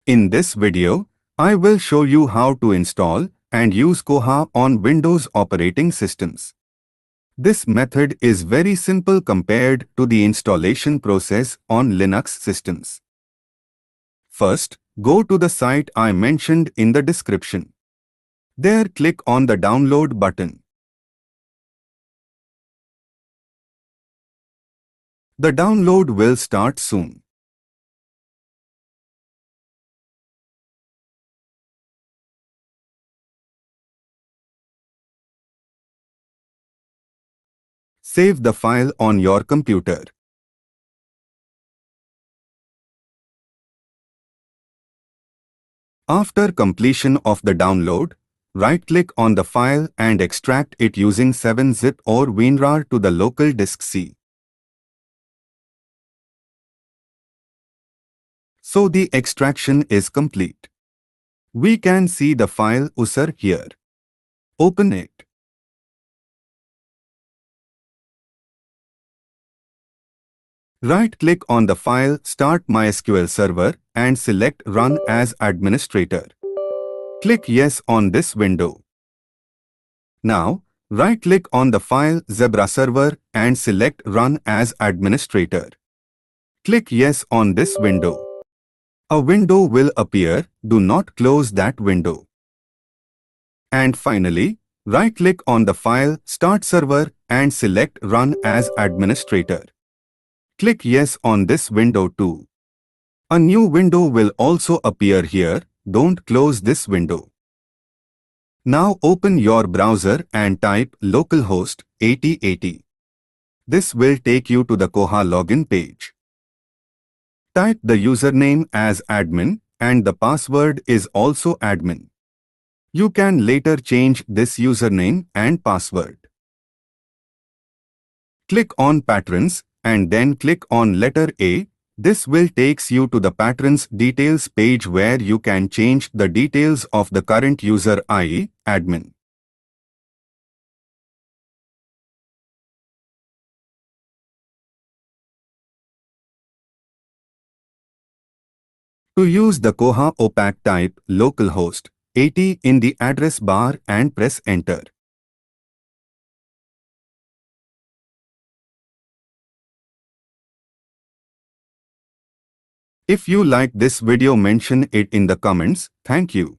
In this video, I will show you how to install and use KOHA on Windows operating systems. This method is very simple compared to the installation process on Linux systems. First, go to the site I mentioned in the description. There, click on the download button. The download will start soon. Save the file on your computer. After completion of the download, right-click on the file and extract it using 7-zip or WinRAR to the local disk C. So the extraction is complete. We can see the file USR here. Open it. Right-click on the file Start MySQL Server and select Run as Administrator. Click Yes on this window. Now, right-click on the file Zebra Server and select Run as Administrator. Click Yes on this window. A window will appear. Do not close that window. And finally, right-click on the file Start Server and select Run as Administrator. Click Yes on this window too. A new window will also appear here. Don't close this window. Now open your browser and type localhost 8080. This will take you to the KOHA login page. Type the username as admin and the password is also admin. You can later change this username and password. Click on Patrons and then click on letter A. This will takes you to the Patrons details page where you can change the details of the current user, i.e., admin. To use the KOHA OPAC, type localhost 80 in the address bar and press enter. If you like this video, mention it in the comments. Thank you.